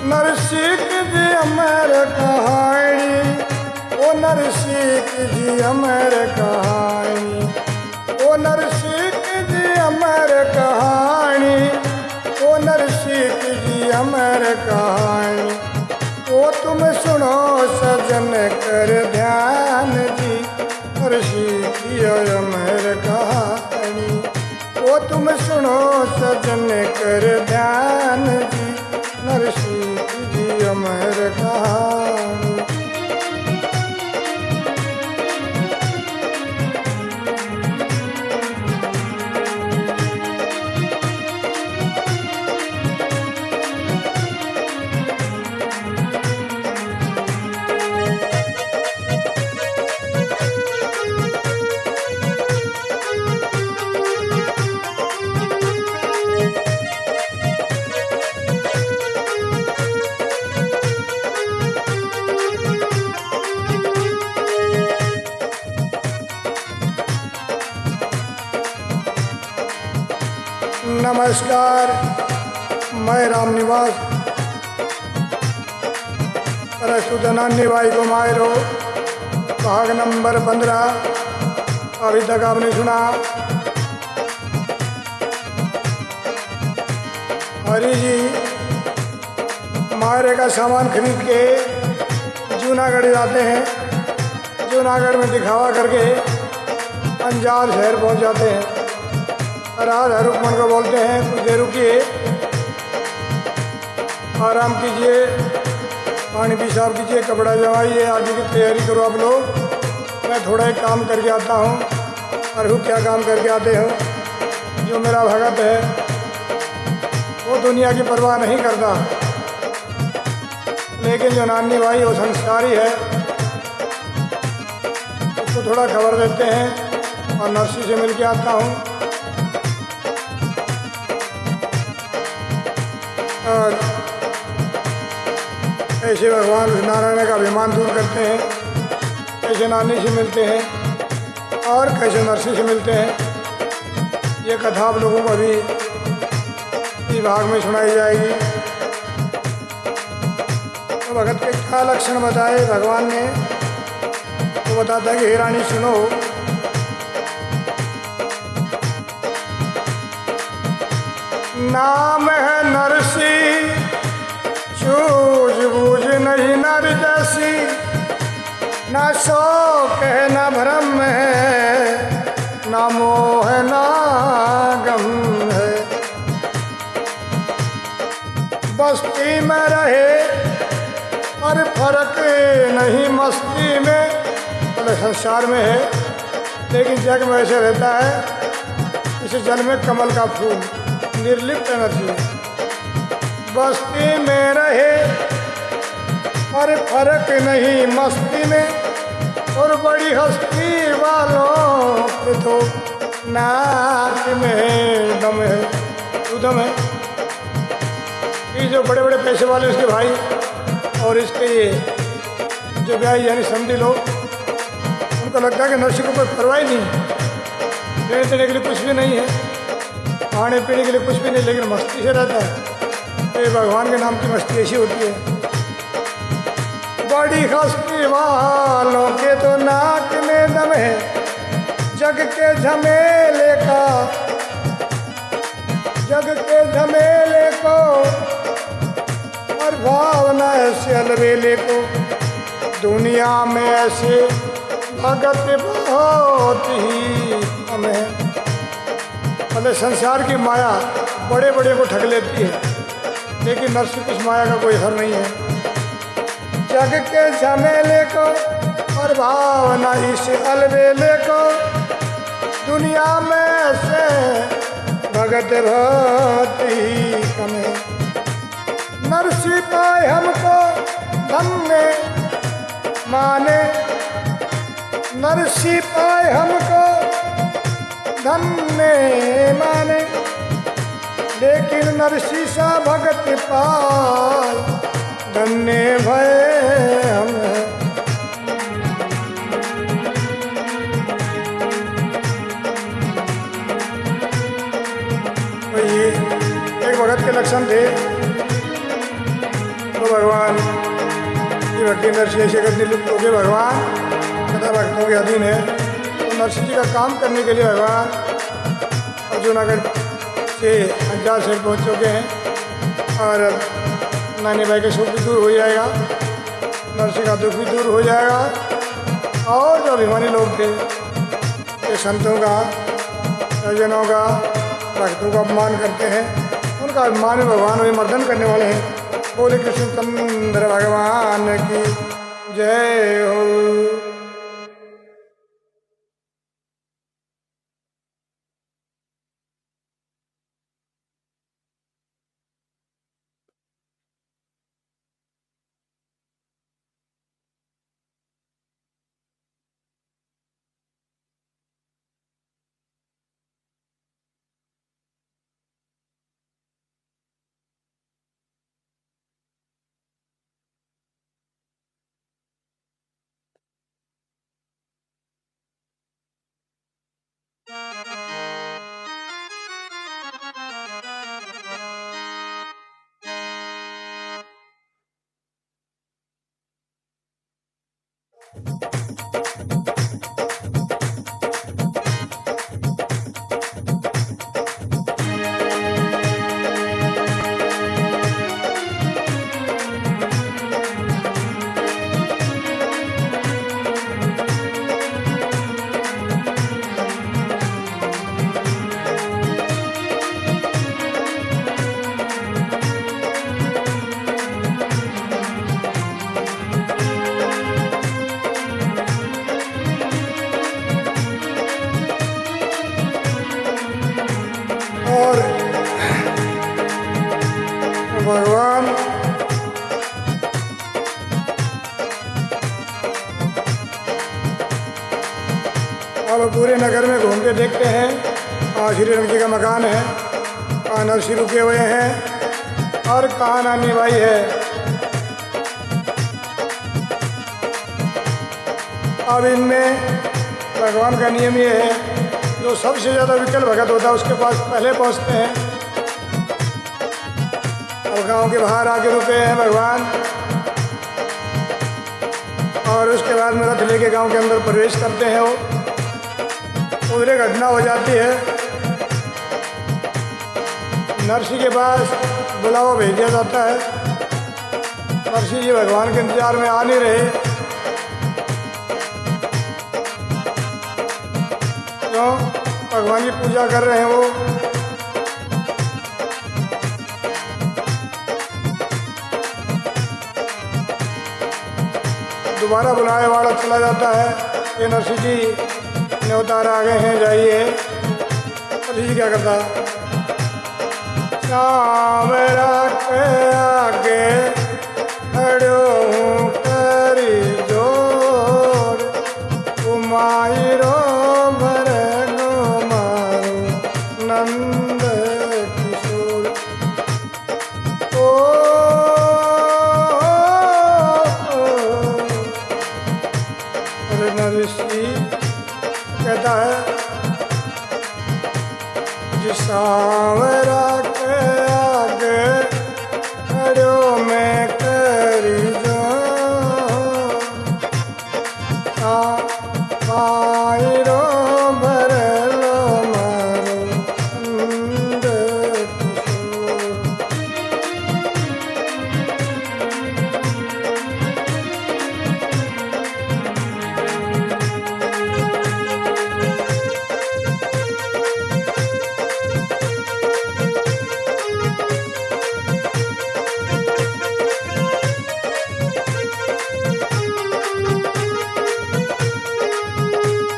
नरसिंह जी अमर कहानी, ओ नरसिंह जी अमर कहानी, ओ नरसिंह जी अमर कहानी, ओ नरसिंह जी अमर कहानी। ओ तुम सुनो सजन कर ध्यान जी, नरसिंह जी अमर कहानी। ओ तुम सुनो सजन कर ध्यान जी, नरसिंह जी अमर कहानी। नमस्कार, मैं राम निवास प्रस्तुतनान्य भाई को मायरो भाग नंबर 15 अभी तक आपने सुना। हरि जी मायरे का सामान खरीद के जूनागढ़ जाते हैं। जूनागढ़ में दिखावा करके अंजार शहर पहुंच जाते हैं। राधा रुक्मण को बोलते हैं कुछ देर रुकिए, आराम कीजिए, पानी पेशाब कीजिए, कपड़ा जमाइए, आगे की तैयारी करो आप लोग। मैं थोड़ा एक काम करके आता हूँ। प्रभु क्या काम करके आते हो? जो मेरा भगत है वो दुनिया की परवाह नहीं करता, लेकिन जो नानी भाई वो संस्कारी है, उसको थोड़ा खबर देते हैं और नर्सी से मिल के आता हूँ। और ऐसे भगवान नारायण का अभिमान दूर करते हैं, कैसे नानी से मिलते हैं और कैसे नरसी से मिलते हैं। ये कथा आप लोगों को अभी इस भाग में सुनाई जाएगी। तो भगत के क्या लक्षण बताए भगवान ने, वो बताता है कि हे रानी सुनो, नाम है नरसी सूझबूझ नहीं नर जैसी, ना शोक है ना भ्रम है, ना मोह है ना गम है। बस्ती में रहे और फर्क नहीं मस्ती में, मतलब संसार में है लेकिन जग में ऐसे रहता है इस जल में कमल का फूल, निर्लिप्त एनर्जी। बस्ती में रहे और फर्क नहीं मस्ती में, और बड़ी हस्ती वालों के तो नाक में दम है, उदम है। ये जो बड़े बड़े पैसे वाले उसके भाई और इसके ये जो ब्याह यानी समझी लोग, उनको लगता है कि नर्सी को कोई परवाह नहीं, लेने देने के लिए कुछ भी नहीं है, खाने पीने के लिए कुछ भी नहीं, लेकिन मस्ती से रहता है। तो ये भगवान के नाम की मस्ती ऐसी होती है। बड़ी हस्ती वालों के तो नाक में दम है, जग के झमेले का, जग के झमेले को और भावना ऐसे अलबेले को, दुनिया में ऐसे भगत बहुत ही कम है। मतलब संसार की माया बड़े बड़े को ठग लेती है, लेकिन नरसी की माया का कोई असर नहीं है। जग के झमेले को और भावना इस अलबेले को, दुनिया में से भगत बहुत ही कम है। नरसी पाए हमको धन्य माने, नरसी पाए हमको धन्य माने, लेकिन नरसी सा भगत पाए धन्य भय हम। तो ये एक भगत के लक्षण थे। तो तो भगवान की भक्ति नरसिंह ऐसे करनी लुप्त हो गए। भगवान सदा भक्तों के अधीन है। तो नरसिंह जी का काम करने के लिए भगवान अर्जुनागढ़ से अंजार से पहुँच चुके हैं और नानी भाई का सुख भी दूर हो जाएगा, नरसिंह का दुख भी दूर हो जाएगा। और जो अभिमानी लोग थे ये संतों का, सज्जनों का, भक्तों का अपमान करते हैं, उनका अभिमान में भगवान वही मर्दन करने वाले हैं। बोले कृष्ण चंद्र भगवान की जय हो। और भगवान अब पूरे नगर में घूम के देखते हैं। श्री राम जी का मकान है, कहाँ नरसिंह रुके हुए हैं और कहाँ नानी भाई है। अब इनमें भगवान का नियम ये है, जो सबसे ज़्यादा विकल भगत होता है उसके पास पहले पहुंचते हैं। और गांव के बाहर आके रुके हैं भगवान, और उसके बाद में रथ लेके गांव के अंदर प्रवेश करते हैं। वो उधर एक घटना हो जाती है, नरसिंह के पास बुलावा भेज दिया जाता है। नरसिंह जी भगवान के इंतजार में आ नहीं रहे, क्यों? भगवान की पूजा कर रहे हैं वो। दोबारा बुलाने वाला चला जाता है, ये नरसिंह जी न्योतार आ गए हैं, जाइए। नरसिंह जी क्या करता, शाम रात आगे खड़ो हूँ करी जोड़, उमाइरो भरगो मारो नंद किशोर। ओ नरसिंह कहता है, जिस सांवरा के आगे खड़ो मैं करी जो, पायरो भरलो मारो नंद किशोर।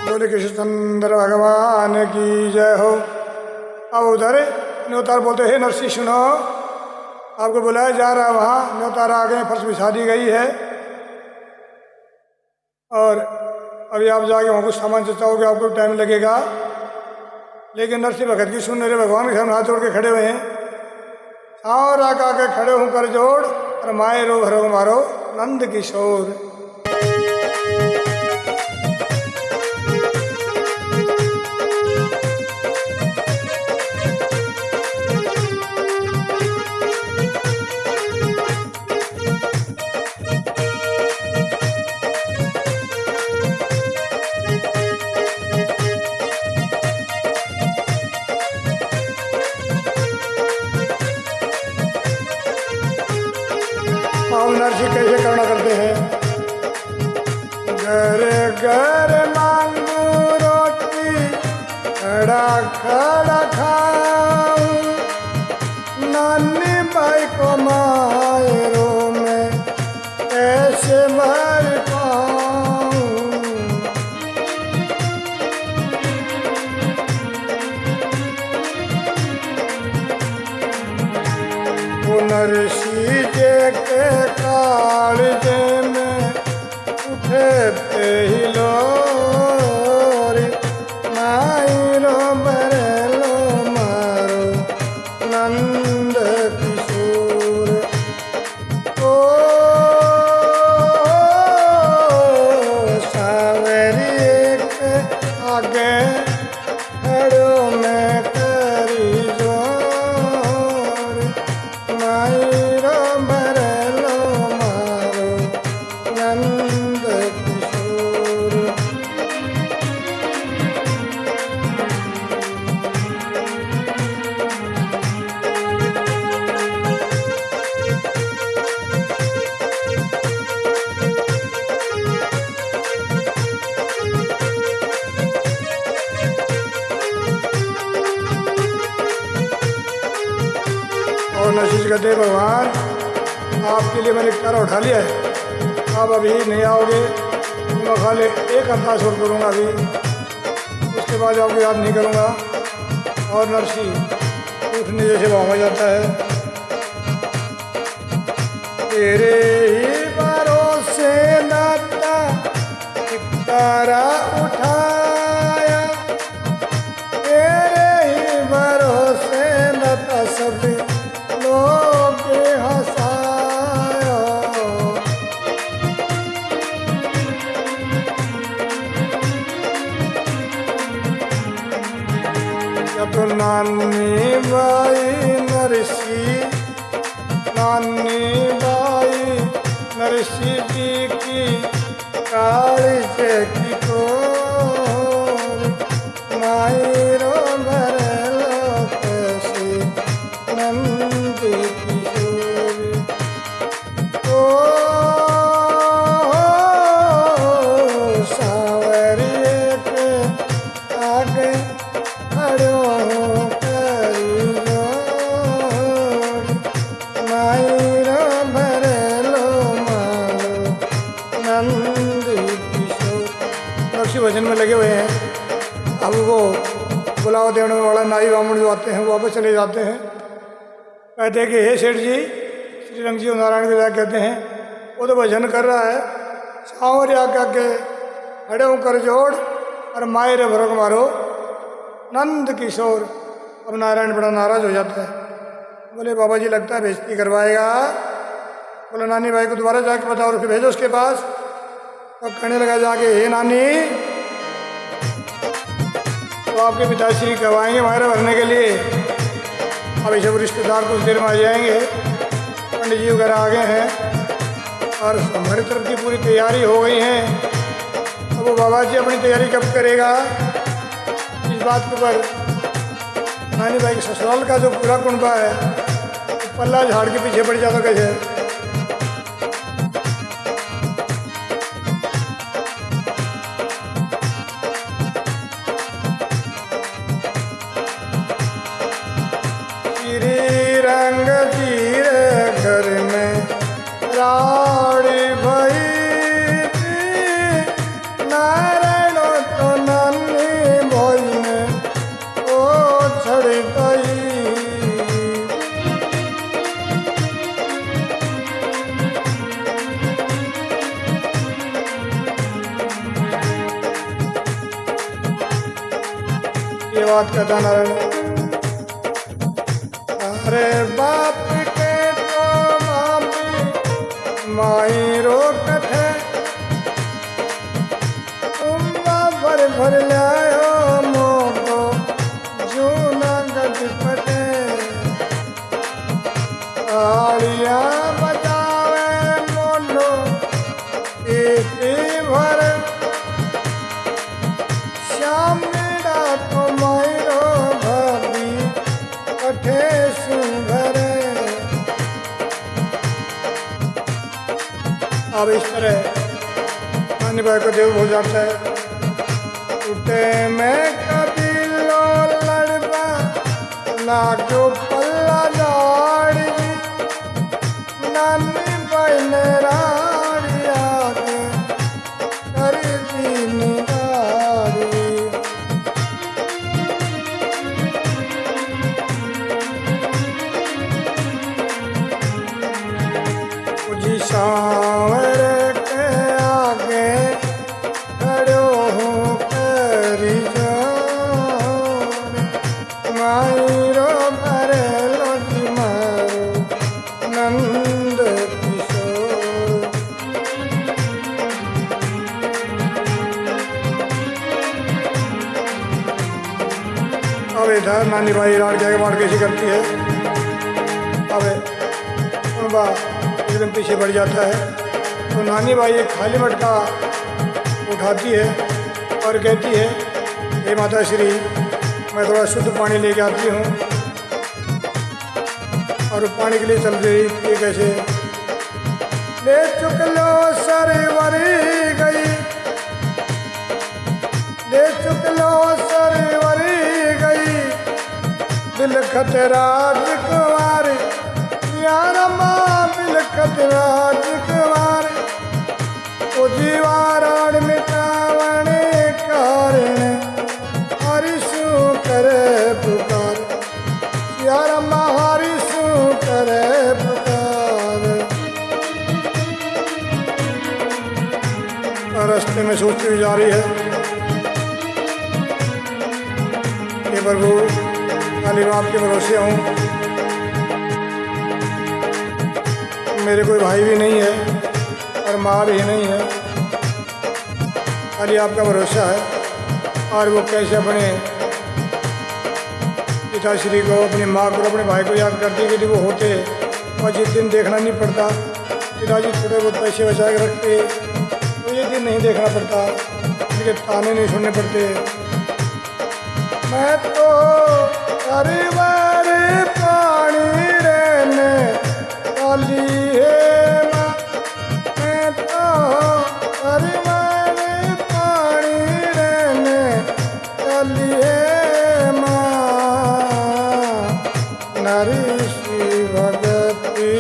बोले कृष्णचंद्र भगवान की जय हो। अब उधर न्योतार बोलते, हे नरसिंह सुनो, आपको बुलाया जा रहा है वहाँ। न्योतार आ गए, फर्श बिछा दी गई है और अभी आप जाके वहाँ कुछ सामान चचाओगे, आपको टाइम लगेगा। लेकिन नरसिंह भगत की सुन रहे, भगवान के सामने हाथ जोड़ के खड़े हुए हैं। और आके खड़े हूँ कर जोड़, और माए रो भरो मारो नंद किशोर। नरसी कैसे करना करते हैं। घर घर मांगू रोटी, खड़ा खड़ा खाऊं, नानी बाई को मायरों में ऐसे भर पाऊं। नरसी जे के कालजे में उठते ही लोरी, मायरो बरेलो मारो नंद किशोर। ओ सावरी के आगे खड़ो में करी जोर, मायरो बरेलो मारो नंद किशोर। और नरसी कहते हैं, भगवान आपके लिए मैंने तारा उठा लिया है, आप अभी नहीं आओगे तो मैं खाली एक अरदास और करूँगा अभी, उसके बाद आपको याद नहीं करूँगा। और नरसी उठने जैसे भाव जाता है। तेरे ही भरोसे नाता एक तारा उठाया, तेरे ही भरोसे नाता सभी लोग हंसाया। जब नानी बाई नरसी, नानी बाई नरसी जी की कालिजे की कोर, मायरो भरेलो कैसे नंद किशोर। ओ सावरी के आगे खड़ो करी जोर, मायरो भरेलो मारो नंद किशोर। नरसी भजन में लगे हुए हैं। अब वो बुलावा देने वाला नाई बामण जो आते हैं वो वापस चले जाते हैं। कहते हैं कि हे सेठ जी, श्री रंग जी नारायण के जाके कहते हैं वो तो भजन कर रहा है, सांवर आके खड़े हूँ कर जोड़ और मायरे भरक मारो नंद किशोर। अब नारायण बड़ा नाराज हो जाता है। बोले बाबा जी लगता है बेइज्जती करवाएगा। बोले नानी भाई को दोबारा जाके बताओ और फिर भेजो उसके पास। अब कहने लगा जाके, हे नानी, तो आपके पिताश्री कब आएंगे मायरा भरने के लिए? अब ये सब रिश्तेदार कुछ देर में आ जाएंगे। पंडित जी वगैरह आ गए हैं और हमारी तरफ की पूरी तैयारी हो गई है। अब वो बाबा जी अपनी तैयारी कब करेगा, इस बात के ऊपर नानी भाई के ससुराल का जो पूरा कुनबा है तो पल्ला झाड़ के पीछे पड़ जाता कैसे। श्री रंग जी रे घर में राड़ी भई थी, नारायण तो नानी भोई ने ओ छड़ गई। ये बात कहता नारायण, अरे बाप के तो बापी माई रोकत है, उम्मा भर भर लायो मोको जूना गज पटे। तालियां बजावे मोनो इसी भर, श्याम मेरा तो मायरो भाभी कठे सुभरे। अब इस तरह नानी भाई को देव हो जाता है। टूटे में कभी लो लड़बा ना क्यों पल्ला लाड़ी नानी भाई ने राड़िया के कर दी निगाड़ी। सांवर के आगे खड़ो हूँ करी जान मायरो भरे लोटी मारो नंद किशोर। अब इधर नानी भाई राड़ के बाढ़ कैसी करती है। अब बा एकदम पीछे बढ़ जाता है तो नानी भाई एक खाली मटका उठाती है और कहती है, हे माता श्री, मैं थोड़ा शुद्ध पानी लेके आती हूँ। और पानी के लिए चल रही थी कैसे, ले चुक लो सरवरी गई, ले चुक लो सरवरी गई, बिलखत राजकुमारी यार माँ बिलखत राजकुमार ओ जीवारण मिटावण कारण हरिशु करे पुकार यार माँ हरिशु करे पुकार। रास्ते में सोचती हुई जा रही है कि प्रभु खाली मैं आपके भरोसे हूँ, मेरे कोई भाई भी नहीं है और माँ भी नहीं है, खाली आपका भरोसा है। और वो कैसे अपने पिताश्री को, अपनी माँ को, अपने भाई को याद करती है कि वो होते और जिस दिन देखना नहीं पड़ता, पिताजी थोड़े बहुत पैसे बचा के रखते तो ये दिन नहीं देखना पड़ता, उनके ताने नहीं सुनने पड़ते। मैं तो परिवार पानी रहने वाली है माँ, मैं तो परिवार पानी रहने वाली है माँ। नारी श्री भगती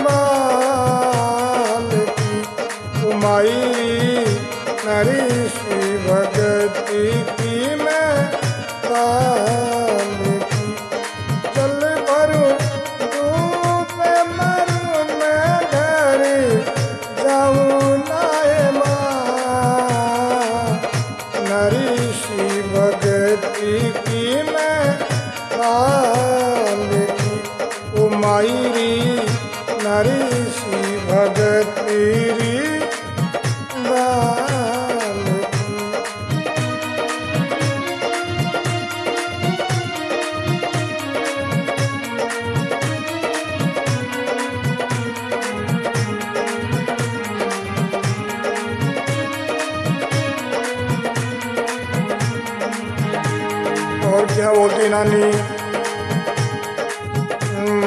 बाल की कुमाई, नारी श्री भगती की मैं बाल की। चल भरूं धूप मरूं मैं घर जाऊं नाय माँ, नारी श्री भगती की मैं बाल की कुमाई, नारी श्री भगती री बाल की। और क्या बोलती नानी,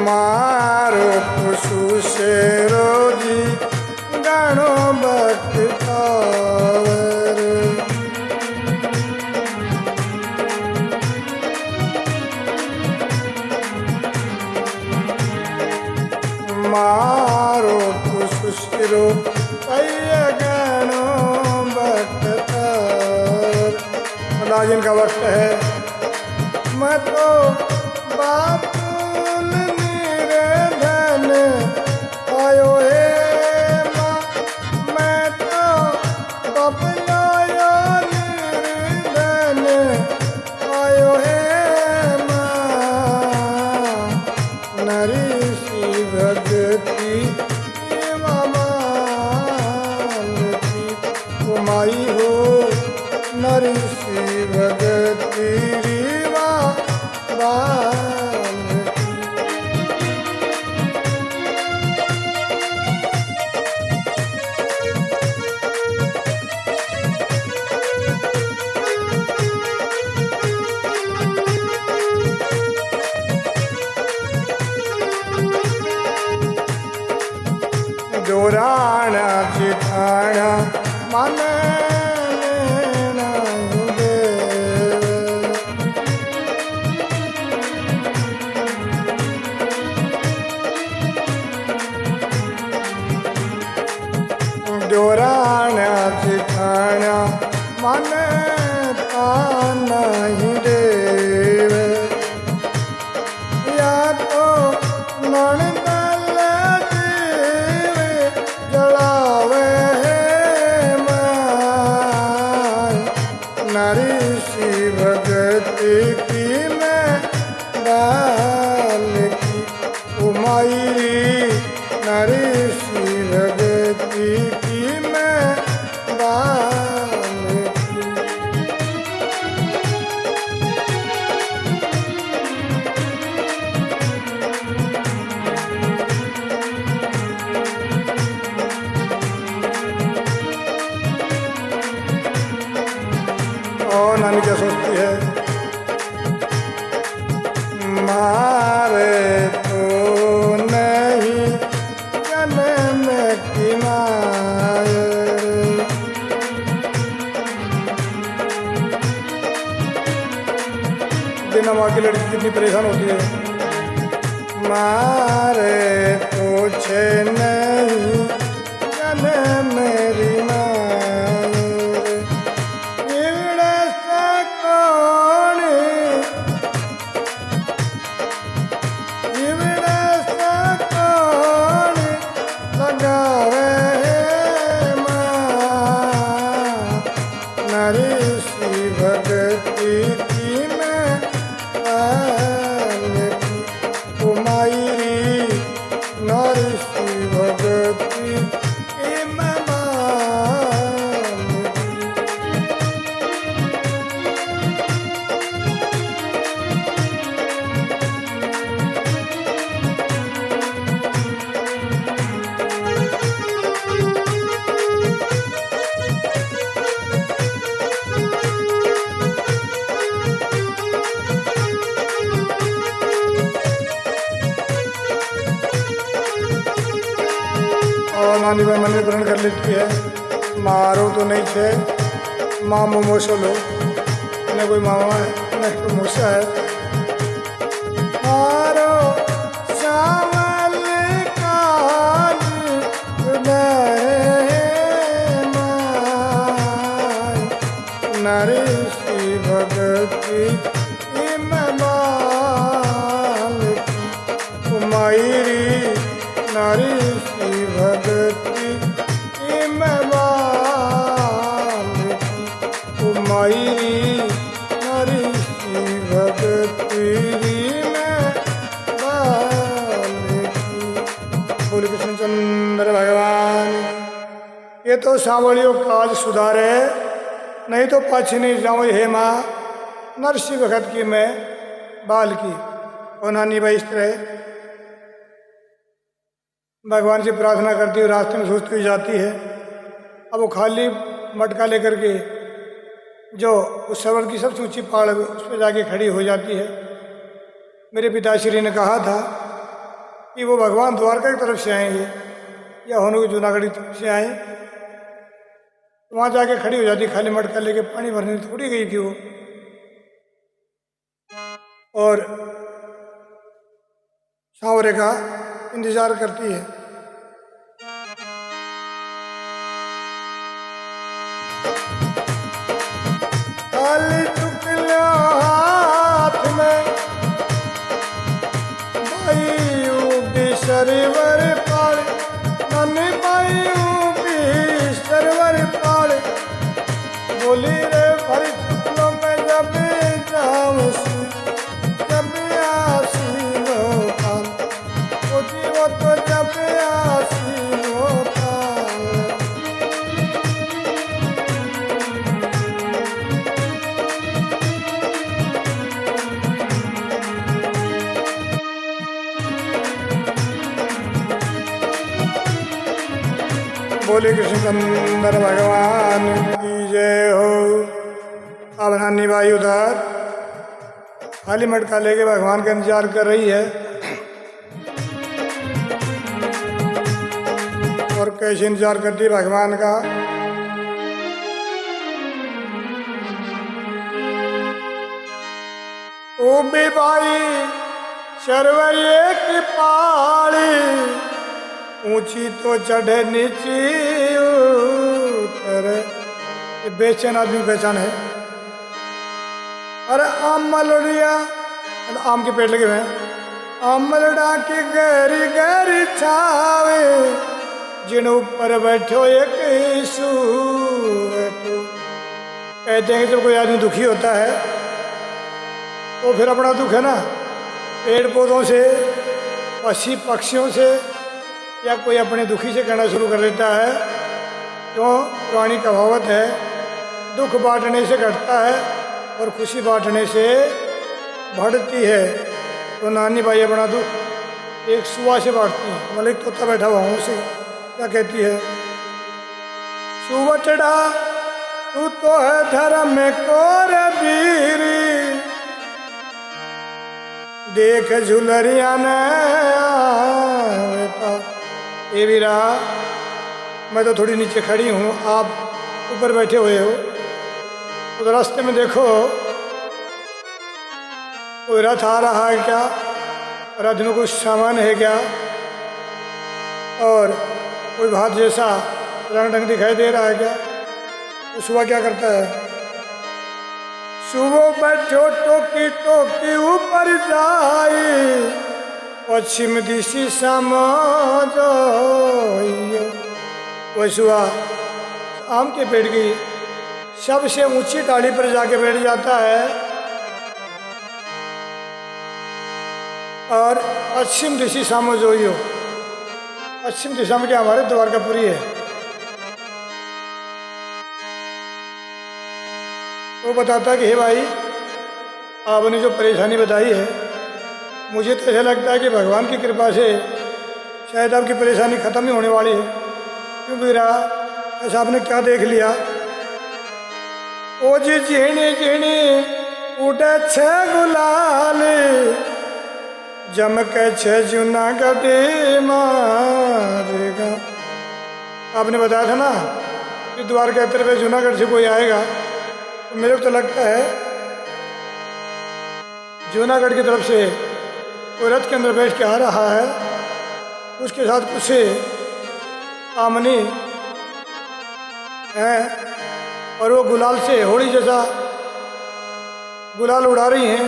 मारो खुशू से रोजी गानो बख्तावर, मारो खुशू से रो गानो बख्तावर। आज इनका वक्त है, मैं तो बातुल निरधन आयो है माँ, मैं तो बबलायो निरधन आयो है माँ। नारी श्री भगती की कुमाई हो, नारी श्री भगती रीवा बाल की। जोराण्याची ठाण माने नाही देव. जोराण्याची ठाण मानता नाही देव. या तो नणदल जीव जळावे माय. नारीशी भगती की मैं डाल की उमाई. नारीशी भगती की मैं डाल की. और नानी क्या सोचती है? मारे तो नहीं जन्म की माए. बिना माँ की लड़की कितनी परेशान होती है. मारे तो छे नहीं जन्म मेरी माए. इवड़े से कौन, इवड़े से कौन लगावे माँ. नारीशी भगती की मैं डाल की उमाई. नारीशी भगती की मैं डाल की. और नानी भाई मंदिर ग्रहण कर लेती है. मारो तो नहीं छे माँ मोमोशो लो. न कोई मामा है न कोई मूसा है. मारो श्यामल काली माय. नारीशी भगती की मैं बाल की उमाईरी. नारीशी भगती की मैं बाल की उमाईरी. नारीशी भगती मैं बाल की. बोले कृष्णचंद्र भगवान. ये तो सांवलियों काज सुधारे नहीं तो पाछी नहीं जाऊँ हे माँ. नरसी भगत की मैं बाल की. और नानी भाई इस तरह भगवान से प्रार्थना करती हुई रास्ते में सोचती हुई जाती है. अब वो खाली मटका लेकर के जो उस सवर की सबसे ऊंची पहाड़ है उस पर जाके खड़ी हो जाती है. मेरे पिताश्री ने कहा था कि वो भगवान द्वारका की तरफ से आएंगे या होने की जूनागढ़ की तरफ से आए. वहाँ जाके खड़ी हो जाती. खाली मटका लेके पानी भरने थोड़ी गई थी वो. और सांवरे का इंतजार करती है. खाली टुकड़ा हाथ में भाई भी सरवर पाड़. नन्हे भाई भी सरवर पाड़. बोली रे भरी चुकलों में जब जाऊँ जब आसी लो पाल. वो तो जब आसी लो पाल. बोले कृष्णचंद्र भगवान की जय हो. अब नानी भाई उधर खाली मटका लेके भगवान का इंतजार कर रही है. और कैसे इंतजार करती है भगवान का। ओ बेबाई शर्वरिये की पाली, ऊंची तो चढ़े नीची उतर। ये बेचैन आदमी पहचान है। अरे आम मलोड़िया, आम के पेड़ लगे हुए हैं। आमलड़ा की गहरी गहरी छावे, जिन ऊपर बैठो एक बैठो। कहते हैं कि जब कोई आदमी दुखी होता है तो फिर अपना दुख है ना पेड़ पौधों से, पक्षी पक्षियों से, या कोई अपने दुखी से कहना शुरू कर देता है। क्यों? पुरानी कहावत है, दुख बांटने से घटता है और खुशी बांटने से बढ़ती है। तो नानी भाई अपना दुख एक सुबह से बांटती है। मलिक तोता बैठा हुआ हूँ उसे क्या कहती है? सुवटड़ा तू तो है धर्म को वीरी, देख झुलरिया ने बेटा। ये वीरा, मैं तो थोड़ी नीचे खड़ी हूँ, आप ऊपर बैठे हुए हो। तो रास्ते में देखो कोई रथ आ रहा है क्या? रथ में कुछ सामान है क्या? और कोई भात जैसा रंग ढंग दिखाई दे रहा है क्या? तो सुबह क्या करता है? सुबह बैठो टोकी टोकी ऊपर जाए, पश्चिम दिशा समाज। वो सुबह आम के पेड़ की सबसे ऊंची डाली पर जाके बैठ जाता है और पश्चिम दिशा सामोजोइयो। पश्चिम दिशा में क्या? हमारे द्वारकापुरी है। वो बताता कि हे भाई, आपने जो परेशानी बताई है, मुझे तो ऐसा लगता है कि भगवान की कृपा से शायद आपकी परेशानी खत्म ही होने वाली है। क्यों वीरा, ऐसा आपने क्या देख लिया? ओ जी झीणी झीणी उड़े छे गुलाल, जमक छे जूनागढ़ मारेगा। आपने बताया था ना कि द्वारका यात्रा पे जूनागढ़ से कोई आएगा, तो मेरे को तो लगता है जूनागढ़ की तरफ से कोई रथ के अंदर बैठ के आ रहा है। उसके साथ कुछ आमनी है और वो गुलाल से होली जैसा गुलाल उड़ा रही हैं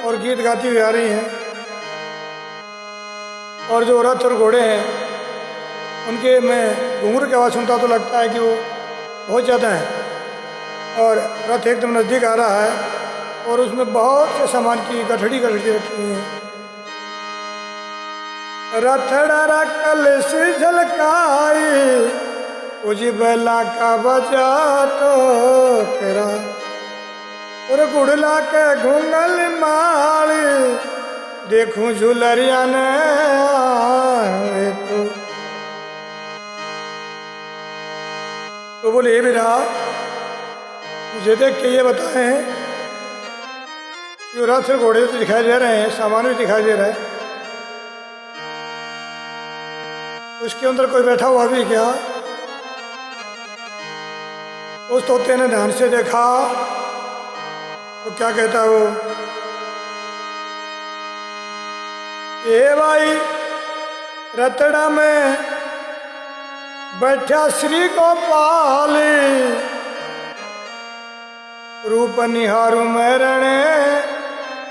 और गीत गाती हुई आ रही हैं। और जो रथ और घोड़े हैं उनके मैं घुंघरू की आवाज़ सुनता तो लगता है कि वो बहुत ज़्यादा है। और रथ एकदम नज़दीक आ रहा है और उसमें बहुत से सामान की गठड़ी गठड़ी रखी हुई है। रथड़ा कल से झलकाई, उजी बेला का बजा तो तेरा, और गुड़ला के घुंगल माली, देखूं झुलरिया ने तो बोले, ये मेरा मुझे देख के ये बताएं कि रथ से घोड़े तो दिखाई दे रहे हैं, सामान भी दिखाई दे रहा है, उसके अंदर कोई बैठा हुआ भी क्या? उस तोते ने ध्यान से देखा तो क्या कहता है वो? ए भाई, रतड़ा में बैठा श्री गोपाल, रूप निहारू मेरणे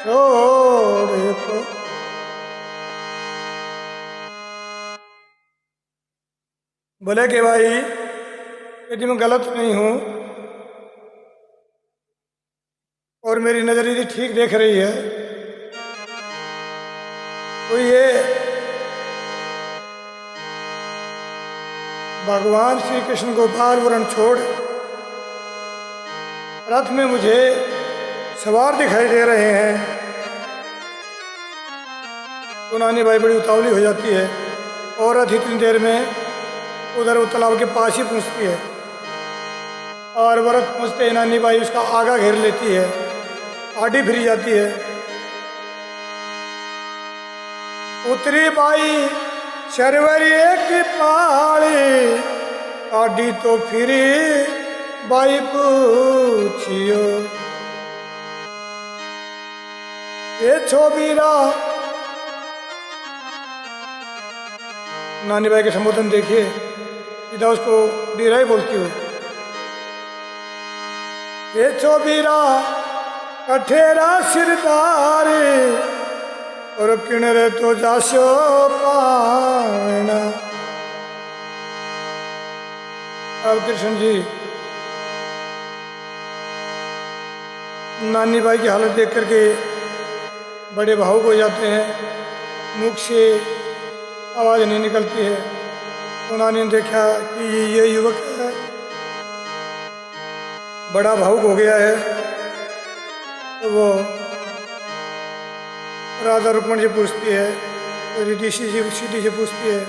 छोड़ को। बोले कि भाई, यदि मैं गलत नहीं हूं और मेरी नजर यदि ठीक देख रही है, तो ये भगवान श्री कृष्ण गोपाल वरण छोड़ रथ में मुझे सवार दिखाई दे रहे हैं। तो नानी भाई बड़ी उतावली हो जाती है और रथ इतनी देर में उधर वो तालाब के पास ही पहुंचती है और व्रत पहुंचते ही नानी बाई उसका आगा घेर लेती है, आड़ी फिरी जाती है। उतरी बाई शर्वरी की पाली आडी तो फिरी बाई पूछियो ये छोबीरा। नानी भाई के संबोधन देखिए, सीधा उसको बीरा ही बोलती हो। ये छोबीरा कठेरा सिरदारी और किणरे तो जासो पाना। अब कृष्ण जी नानी भाई की हालत देख करके बड़े भावुक हो जाते हैं, मुख से आवाज़ नहीं निकलती है। तो नानी ने देखा कि ये युवक है, बड़ा भावुक हो गया है। तो वो राधा रुक्मणी से पूछती है, तो रिद्धि सीधी से पूछती है,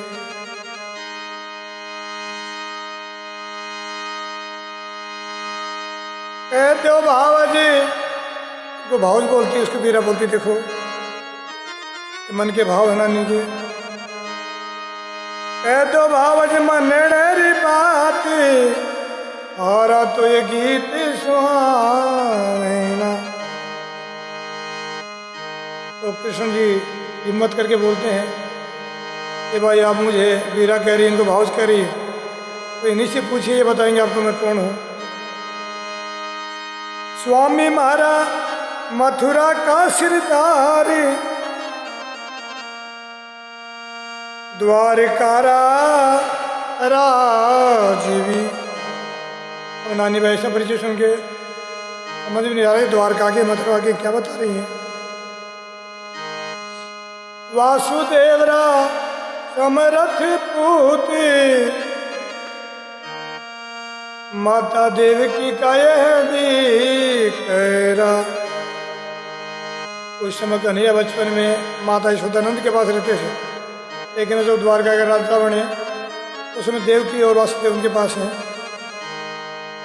कहते हो भावजी को भावज बोलती है, उसको बीरा बोलती। देखो मन के भाव है नानी के। कहते हो भावज मन री बात और तो ये गीत सुहाना। तो कृष्ण जी हिम्मत करके बोलते हैं कि भाई आप मुझे बीरा कह रही, इनको भावज कह रही है, तो इन्हीं से पूछिए, ये बताएंगे आपको मैं कौन हूँ। स्वामी मारा मथुरा का सिरदारी द्वारकारा राजवी। और नानी भाई ऐसा परिचय सुन के समझ में नहीं आ रही, द्वारका के मथुरा के क्या बता रही है। वासुदेवरा समरथ पूती माता देवकी का यह भी कहरा। उस समय कन्हैया बचपन में माता यशोदानंद के पास रहते थे, लेकिन जो द्वारका के राजा बने उसमें देवकी और वासुदेव उनके पास हैं।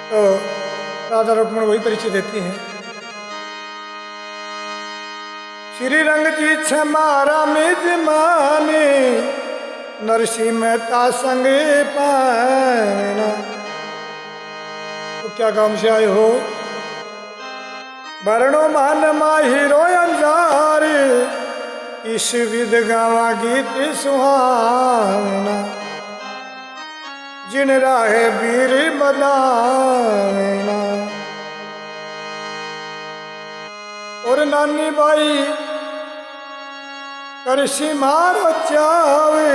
तो राधा रुक्मणी वही परिचय देती हैं। श्री रंग जी छमारा मेजमानी नरसिंह मेहता संग पाना। तो क्या काम से आए हो? वर्णो मान माहिरो अंजारी इस विध गावा गीत सुहाना। जिन राहे वीर बदाना। और नानी बाई करसी मारो चावे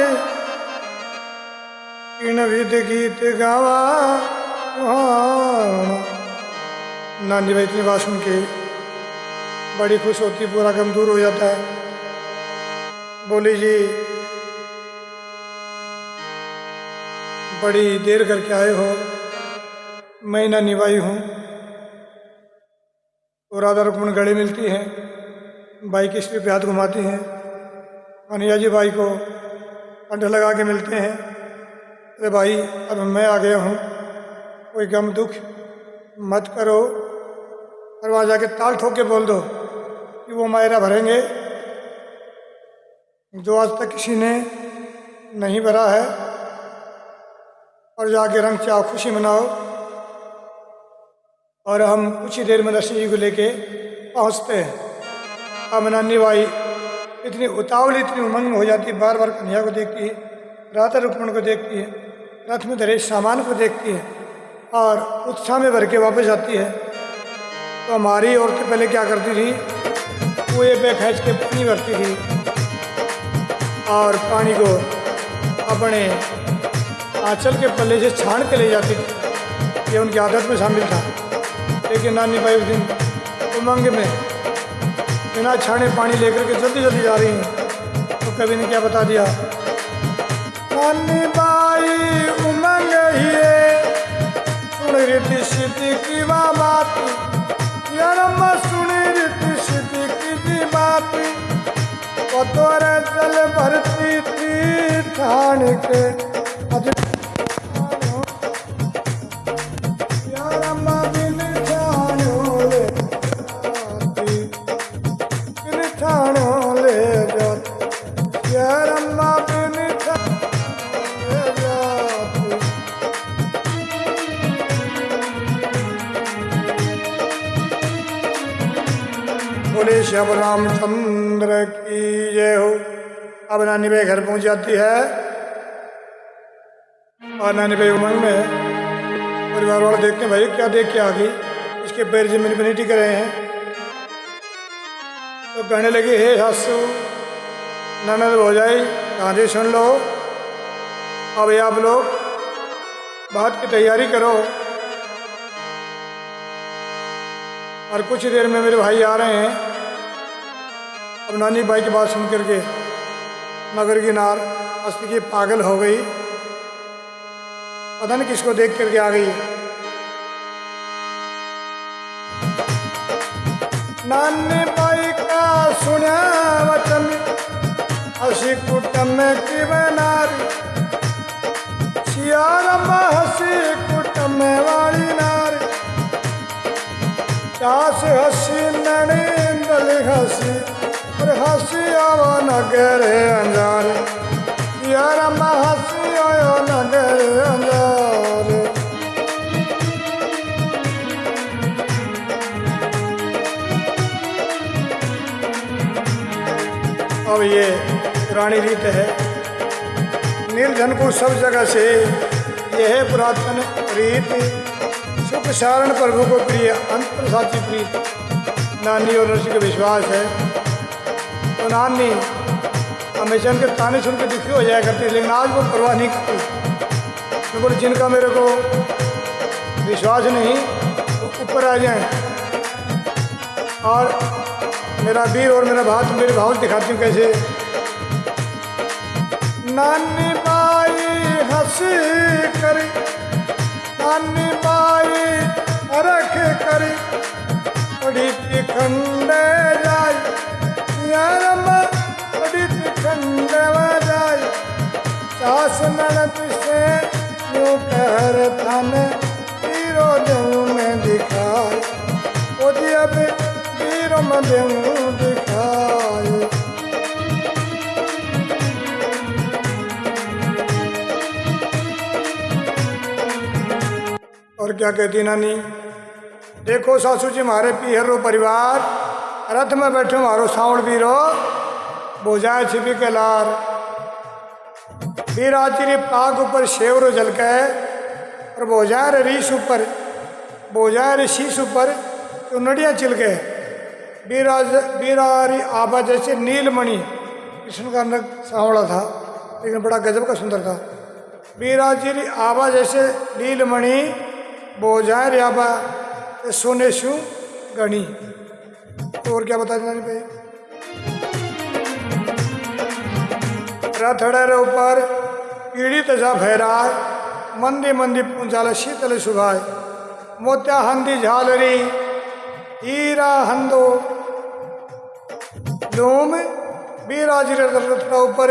इन विध गीत गावा सुहाना। नानी भाई इतनी बात सुन के बड़ी खुश होती, पूरा गम दूर हो जाता है। बोली जी बड़ी देर करके आए हो, मैं नानी भाई हूँ। तो राधा रुक्मणी गले मिलती हैं, भाई की सिर पे हाथ घुमाती हैं। कन्हैया जी भाई को कंठ लगा के मिलते हैं। अरे भाई अब मैं आ गया हूँ, कोई गम दुख मत करो। और वहाँ जाके ताल ठोक के बोल दो कि वो मायरा भरेंगे जो आज तक किसी ने नहीं भरा है। और जाके रंग चाव खुशी मनाओ। और हम कुछ ही देर में नरसिंह जी को लेके पहुँचते हैं। अब नानी भाई इतनी उतावली, इतनी उमंग में हो जाती है, बार बार कन्हैया को देखती है, राधा रुक्मणी को देखती है, रथ में धरे सामान को देखती है और उत्साह में भर के वापस आती है। तो हमारी औरतें पहले क्या करती थी, कुएं पे खींच के पानी भरती थी और पानी को अपने आंचल के पल्ले से छान के ले जाती थी। ये उनकी आदत में शामिल था। लेकिन नानी भाई उस दिन उमंग में बिना छाने पानी लेकर के जल्दी जल्दी जा रही हैं। तो कवि ने क्या बता दिया, नानी भाई उमंग ही सुन रीति सिद्धि की बात, यार सुन रीति सिद्धि की बात। कतोर जल भरती थी ठान के Yeah. श्याम रामचंद्र की जय हो। अब नानी भाई घर पहुंच जाती है और नानी भाई उमंग में है। परिवार वाले देखते हैं भाई क्या देख के आ गई, इसके पैर जमीन पर नहीं टिक रहे हैं। तो कहने लगी हे सासू ननद हो जाए ध्यान से सुन लो, अब आप लोग बात की तैयारी करो और कुछ देर में मेरे भाई आ रहे हैं। अब नानी भाई की बात सुन करके नगर की नार हंसती की पागल हो गई, पता नहीं किसको देख करके आ गई। नानी भाई का सुना वचन हसी कुटम की नारी, सियारम्मा हसी कुटम वाली नारी, चास हसी नणींदल हसी और हसी आवा नगर अंजार, सियारम्मा हसी आयो नगर अंजार। अब ये पुरानी रीत है, निर्धन को सब जगह से यह है पुरातन रीत, सुख सारण प्रभु को प्रिय अंतर साची प्रीत। नानी और ऋषि का विश्वास है तो नानी हमेशा उनके ताने सुन के दुखी हो जाया करती, लेकिन आज वो परवाह नहीं करती। तो बोले जिनका मेरे को विश्वास नहीं वो ऊपर आ जाए और मेरा वीर और मेरा भाव मेरे भाव दिखाती हूँ कैसे। नानी बाई हंसी करी, नानी बाई रख करी, बड़ी पिखंडे जाई, यारमा बड़ी पिखंडे जाई, सास ननद से यूं कहर थन हीरो देऊ में दिखाई, ओ जी अब हीरो में देऊ दिखाई। और क्या कहती नानी, देखो सासू जी हमारे पीहरो परिवार रथ में बैठे मारो सावण बीरो, बोझाए छिपी के लार, बीराचिरी पाग ऊपर शेवरो जल के और बोझाए रीस ऊपर, बोझाए शीश ऊपर चुनड़ियाँ चिल के, बीरारी आबा जैसे नीलमणि, कृष्ण का रंग सांवला था लेकिन बड़ा गजब का सुंदर था। बीराचिरी आबा जैसे नीलमणि, बोझाए रियाबा सोने शु गणी। तो और क्या बता देना भाई। रथड़े ऊपर पीड़ी तजा फहराए, मंदी मंदी पूंचाल शीतल सुभाए, मोत्या हंदी झालरी हीरा हंदो लूम, बीराजी रथड़ा ऊपर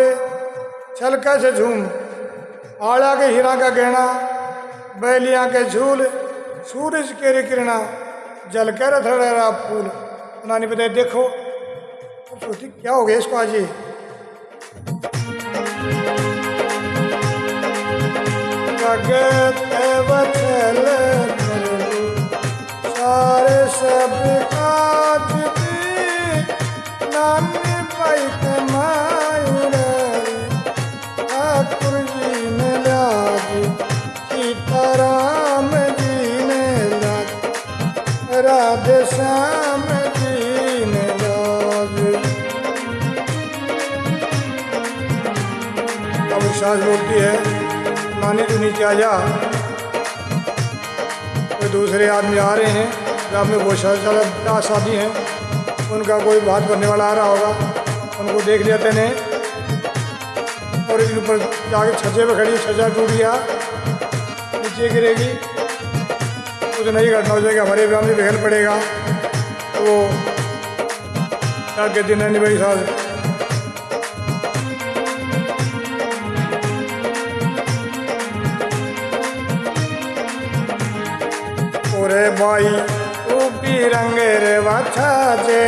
छलका से झूम, आड़ा के हीरा का गहना, बैलियाँ के झूल, सूरज के किरणा, जल के रथड़ा फूल। नानी बताए देखो, सोचती क्या हो गया इसको आज ये। वचल सारे सब काज की, नानी पाई के मायूरी, ठाकुर जी ने लाजी, सीताराम जी ने लाजी, राधे श्याम जी ने लाजी। अब सास बोलती है नानी तू नीचे आ जा, कोई दूसरे आदमी आ रहे हैं, ग्राम में बहुत सारा शादी हैं, उनका कोई बात करने वाला आ रहा होगा, उनको देख लिया तेने और इन ऊपर जाके छज्जे पे खड़ी, छज्जा टूट गया नीचे गिरेगी, कुछ नहीं घटना हो जाएगा, हमारे ग्राम में बिगड़ पड़ेगा। तो वो क्या कहती नानी भाई साहब, रे बाई ऊपी रंगे रे वाछाचे,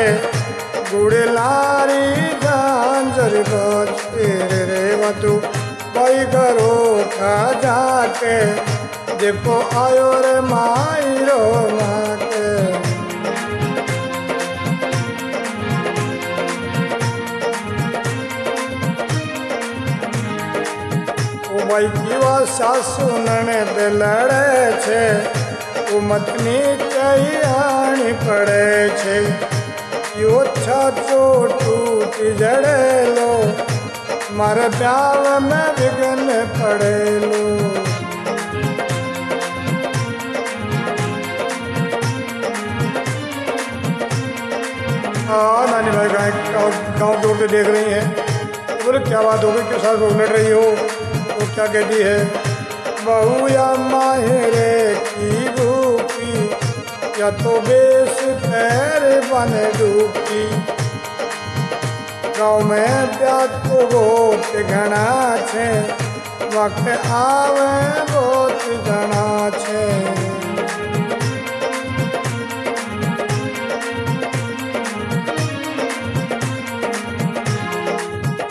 गुड़ लारी झांझर बचे रे वतु, बाई करो खा जाके, देखो आयो रे माई रो माके। भाई की भाषा सुनने दे लड़े छे उमतनी चाहिए पड़े छे यो छाचो टूट जड़ेलो मारे प्याव में विघ्न पड़ेलो। हाँ नानी भाई गाँव दौड़ के देख रही हैं, तो बोले क्या बात हो गई, क्यों साथ लड़ रही हो? वो क्या कहती है, बहू या माहिरे की भूखी या तो बेस पैर बने डूबी गाँव में प्याज को बहुत घना छे वक्त आवे बहुत जना छे।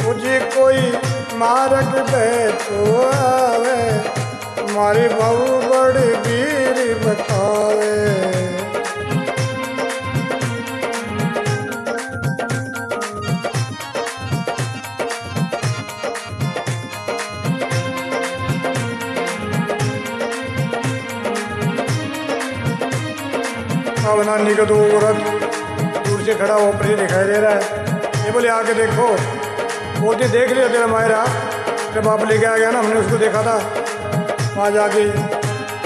मुझे कोई मार्ग दे तो आवे मारी बहू बड़ी वीर बतावे। अब नानी का तो औरत दूर से खड़ा ऊपर ही दिखाई दे रहा है। ये बोले आके देखो, बोलती देख लिया तेरा मायरा, तेरा बाप लेके आ गया ना, हमने उसको देखा था वहाँ जाके।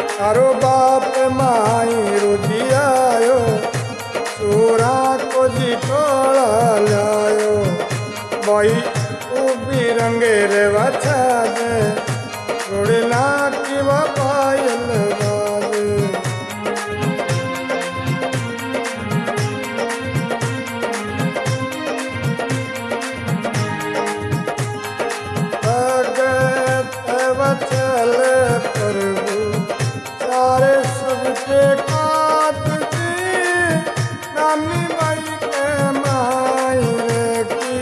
तारो बाप माई रुचि आयो चूरा को जी टोला लायो भाई भी रंगे रे बचा दे रोड़ी नाकी व पायल बाजे। चल प्रभु सारे सबके काट दी नानी माई के मायरे की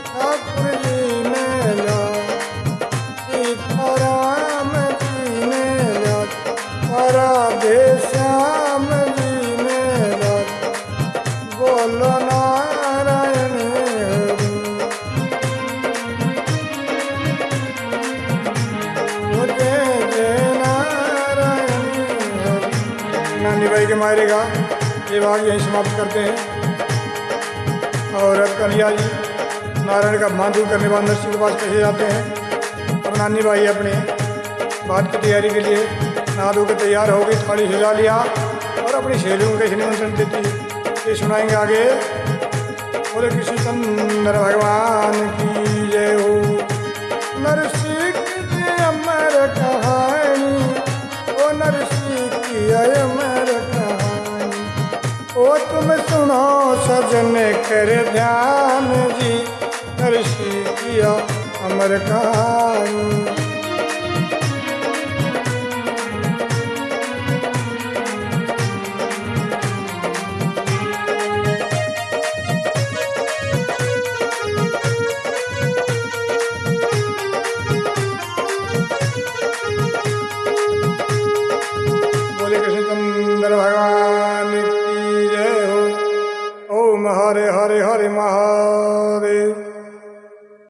ठाकुर जी ने ला सीताराम जी ने ला राधे श्याम जी ने ला बोलो नारायण हरि। नानी भाई के मायरे का ये भाग यहीं समाप्त करते हैं। और अब कन्हैया जी नारायण का अपमान दूर करने बाद नरसिंह के पास कैसे जाते हैं। अब नानी भाई अपने बात की तैयारी के लिए नहा धो के तैयार हो गई, थाली सजा लिया और अपनी सहेलियों को कैसे निमंत्रण देती है ये सुनाएंगे आगे। बोले कृष्ण चंद्र भगवान की जय हो। नरसिंह की अमर कहानी ओ नरसिंह की अमर कहानी ओ तुम सुनो सजन कर ध्यान जी नरसिंह की अमर कहानी।